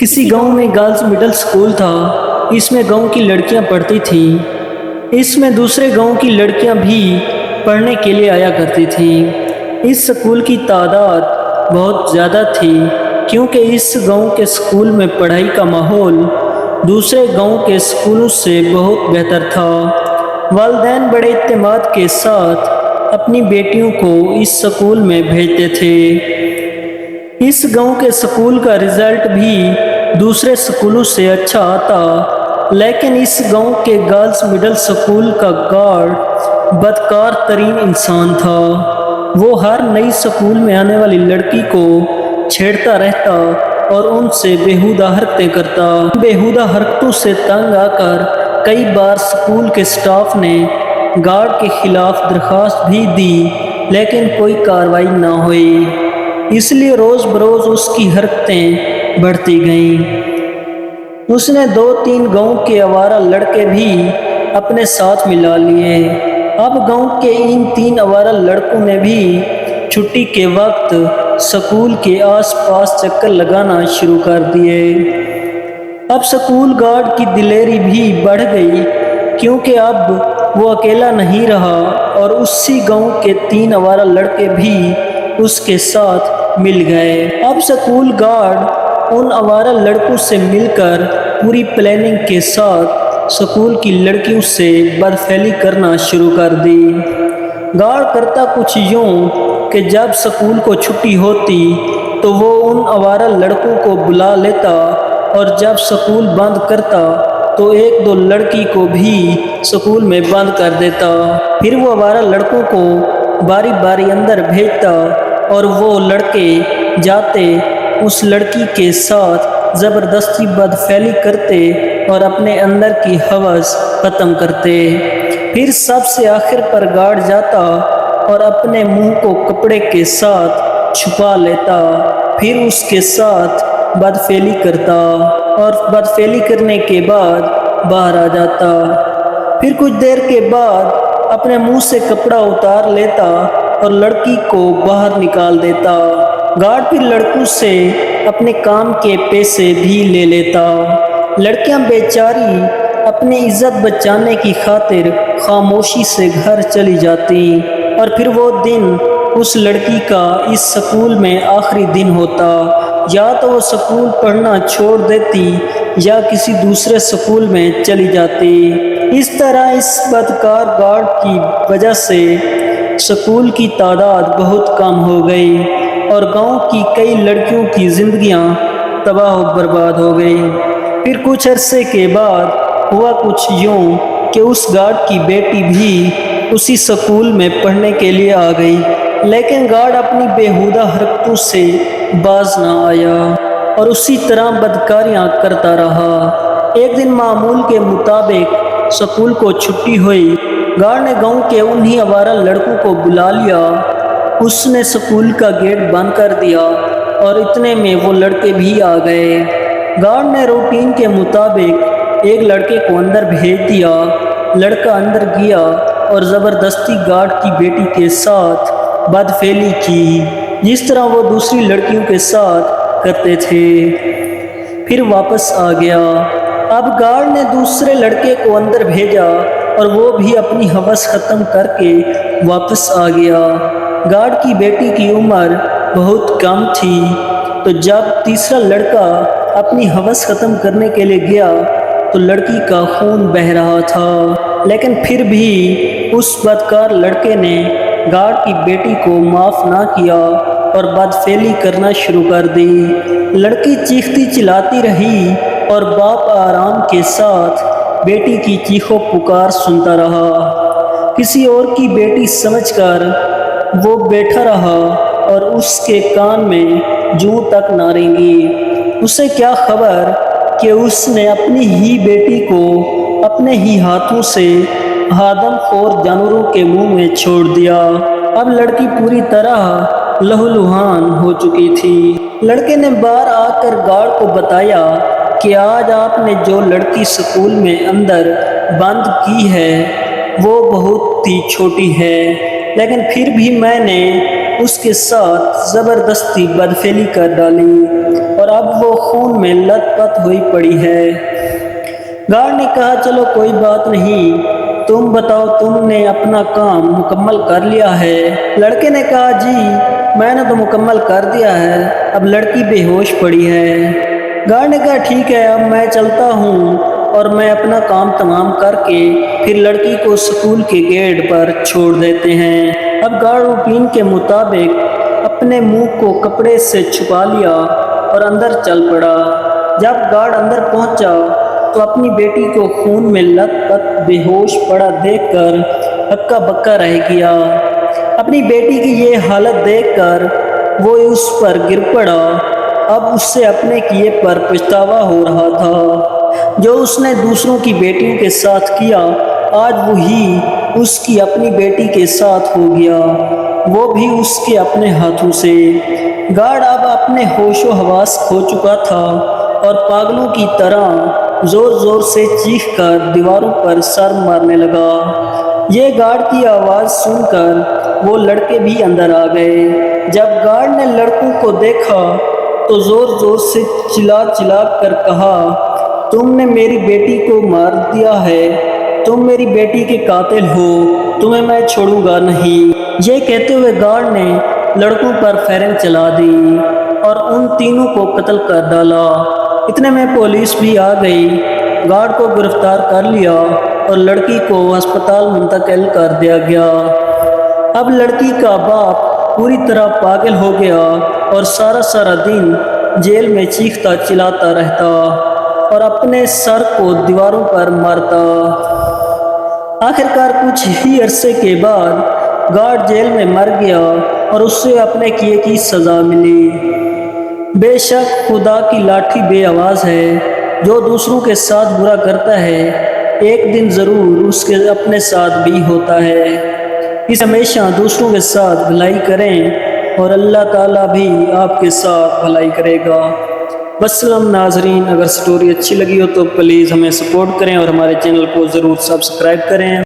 کسی گاؤں میں گرلز مڈل اسکول تھا۔ اس میں گاؤں کی لڑکیاں پڑھتی تھیں۔ اس میں دوسرے گاؤں کی لڑکیاں بھی پڑھنے کے لیے آیا کرتی تھیں۔ اس اسکول کی تعداد بہت زیادہ تھی کیونکہ اس گاؤں کے اسکول میں پڑھائی کا ماحول دوسرے گاؤں کے اسکولوں سے بہت بہتر تھا۔ والدین بڑے اعتماد کے ساتھ اپنی بیٹیوں کو اس اسکول میں بھیجتے تھے۔ اس گاؤں کے اسکول کا رزلٹ بھی دوسرے اسکولوں سے اچھا آتا، لیکن اس گاؤں کے گرلز مڈل اسکول کا گارڈ بدکار ترین انسان تھا۔ وہ ہر نئی اسکول میں آنے والی لڑکی کو چھیڑتا رہتا اور ان سے بےہودہ حرکتیں کرتا۔ بےہودہ حرکتوں سے تنگ آ کر کئی بار اسکول کے اسٹاف نے گارڈ کے خلاف درخواست بھی دی، لیکن کوئی کارروائی نہ ہوئی۔ اس لیے روز بروز اس کی حرکتیں بڑھتی گئیں۔ اس نے 2-3 گاؤں کے آوارہ لڑکے بھی اپنے ساتھ ملا لیے۔ اب گاؤں کے ان 3 آوارہ لڑکوں نے بھی چھٹی کے وقت اسکول کے آس پاس چکر لگانا شروع کر دیے۔ اب اسکول گارڈ کی دلیری بھی بڑھ گئی کیونکہ اب وہ اکیلا نہیں رہا اور اسی گاؤں کے 3 آوارہ لڑکے بھی اس کے ساتھ مل گئے۔ اب اسکول گارڈ ان آوارہ لڑکوں سے مل کر پوری پلاننگ کے ساتھ اسکول کی لڑکیوں سے بدفعلی کرنا شروع کر دی۔ گارڈ کرتا کچھ یوں کہ جب اسکول کو چھٹی ہوتی تو وہ ان آوارہ لڑکوں کو بلا لیتا اور جب اسکول بند کرتا تو 1-2 لڑکی کو بھی اسکول میں بند کر دیتا۔ پھر وہ آوارہ لڑکوں کو باری باری اندر بھیجتا اور وہ لڑکے جاتے اس لڑکی کے ساتھ زبردستی بدفعلی کرتے اور اپنے اندر کی ہوس ختم کرتے۔ پھر سب سے آخر پر گارڈ جاتا اور اپنے منہ کو کپڑے کے ساتھ چھپا لیتا، پھر اس کے ساتھ بدفعلی کرتا اور بدفعلی کرنے کے بعد باہر آ جاتا۔ پھر کچھ دیر کے بعد اپنے منہ سے کپڑا اتار لیتا اور لڑکی کو باہر نکال دیتا۔ گارڈ پھر لڑکوں سے اپنے کام کے پیسے بھی لے لیتا۔ لڑکیاں بیچاری اپنی عزت بچانے کی خاطر خاموشی سے گھر چلی جاتی اور پھر وہ دن اس لڑکی کا اس اسکول میں آخری دن ہوتا۔ یا تو وہ اسکول پڑھنا چھوڑ دیتی یا کسی دوسرے اسکول میں چلی جاتی۔ اس طرح اس بدکار گارڈ کی وجہ سے اسکول کی تعداد بہت کم ہو گئی اور گاؤں کی کئی لڑکیوں کی زندگیاں تباہ و برباد ہو گئی۔ پھر کچھ عرصے کے بعد ہوا کچھ یوں کہ اس گارڈ کی بیٹی بھی اسی اسکول میں پڑھنے کے لیے آ گئی، لیکن گارڈ اپنی بےہودہ حرکتوں سے باز نہ آیا اور اسی طرح بدکاریاں کرتا رہا۔ ایک دن معمول کے مطابق اسکول کو چھٹی ہوئی۔ گارڈ نے گاؤں کے انہی آوارہ لڑکوں کو بلا لیا۔ اس نے اسکول کا گیٹ بند کر دیا اور اتنے میں وہ لڑکے بھی آ گئے۔ گارڈ نے روٹین کے مطابق ایک لڑکے کو اندر بھیج دیا۔ لڑکا اندر گیا اور زبردستی گارڈ کی بیٹی کے ساتھ بدفعلی کی، جس طرح وہ دوسری لڑکیوں کے ساتھ کرتے تھے۔ پھر واپس آ گیا۔ اب گارڈ نے دوسرے لڑکے کو اندر بھیجا اور وہ بھی اپنی ہوس ختم کر کے واپس آ گیا۔ گارڈ کی بیٹی کی عمر بہت کم تھی، تو جب تیسرا لڑکا اپنی ہوس ختم کرنے کے لیے گیا تو لڑکی کا خون بہہ رہا تھا، لیکن پھر بھی اس بدکار لڑکے نے گارڈ کی بیٹی کو معاف نہ کیا اور بدفعلی کرنا شروع کر دی۔ لڑکی چیختی چلاتی رہی اور باپ آرام کے ساتھ بیٹی کی چیخو پکار سنتا رہا۔ کسی اور کی بیٹی سمجھ کر وہ بیٹھا رہا اور اس کے کان میں جوں تک نہ رینگی۔ اسے کیا خبر کہ اس نے اپنی ہی بیٹی کو اپنے ہی ہاتھوں سے آدم خور جانوروں کے منہ میں چھوڑ دیا۔ اب لڑکی پوری طرح لہولہان ہو چکی تھی۔ لڑکے نے بار آ کر گارڈ کو بتایا کہ آج آپ نے جو لڑکی اسکول میں اندر بند کی ہے وہ بہت ہی چھوٹی ہے، لیکن پھر بھی میں نے اس کے ساتھ زبردستی بدفعلی کر ڈالی اور اب وہ خون میں لت پت ہوئی پڑی ہے۔ گارڈ نے کہا چلو کوئی بات نہیں، تم بتاؤ تم نے اپنا کام مکمل کر لیا ہے؟ لڑکے نے کہا جی میں نے تو مکمل کر دیا ہے، اب لڑکی بے ہوش پڑی ہے۔ گارڈ نے کہا ٹھیک ہے اب میں چلتا ہوں اور میں اپنا کام تمام کر کے پھر لڑکی کو اسکول کے گیٹ پر چھوڑ دیتے ہیں۔ اب گارڈ روٹین کے مطابق اپنے منہ کو کپڑے سے چھپا لیا اور اندر چل پڑا۔ جب گارڈ اندر پہنچا تو اپنی بیٹی کو خون میں لت پت بے ہوش پڑا دیکھ کر ہکا بکا رہ گیا۔ اپنی بیٹی کی یہ حالت دیکھ کر وہ اس پر گر پڑا۔ اب اس سے اپنے کیے پر پچھتاوا ہو رہا تھا۔ جو اس نے دوسروں کی بیٹیوں کے ساتھ کیا آج وہی اس کی اپنی بیٹی کے ساتھ ہو گیا، وہ بھی اس کے اپنے ہاتھوں سے۔ گارڈ اب اپنے ہوش و حواس کھو چکا تھا اور پاگلوں کی طرح زور زور سے چیخ کر دیواروں پر سر مارنے لگا۔ یہ گارڈ کی آواز سن کر وہ لڑکے بھی اندر آ گئے۔ جب گارڈ نے لڑکوں کو دیکھا تو زور زور سے چلا چلا کر کہا تم نے میری بیٹی کو مار دیا ہے، تم میری بیٹی کے قاتل ہو، تمہیں میں چھوڑوں گا نہیں۔ یہ کہتے ہوئے گارڈ نے لڑکوں پر فائرنگ چلا دی اور ان تینوں کو قتل کر ڈالا۔ اتنے میں پولیس بھی آ گئی، گارڈ کو گرفتار کر لیا اور لڑکی کو ہسپتال منتقل کر دیا گیا۔ اب لڑکی کا باپ پوری طرح پاگل ہو گیا اور سارا دن جیل میں چیختا چلاتا رہتا اور اپنے سر کو دیواروں پر مارتا۔ آخرکار کچھ ہی عرصے کے بعد گارڈ جیل میں مر گیا اور اس سے اپنے کیے کی سزا ملی۔ بے شک خدا کی لاٹھی بے آواز ہے، جو دوسروں کے ساتھ برا کرتا ہے ایک دن ضرور اس کے اپنے ساتھ بھی ہوتا ہے۔ اس ہمیشہ دوسروں کے ساتھ بھلائی کریں اور اللہ تعالیٰ بھی آپ کے ساتھ بھلائی کرے گا۔ والسلام ناظرین، اگر سٹوری اچھی لگی ہو تو پلیز ہمیں سپورٹ کریں اور ہمارے چینل کو ضرور سبسکرائب کریں۔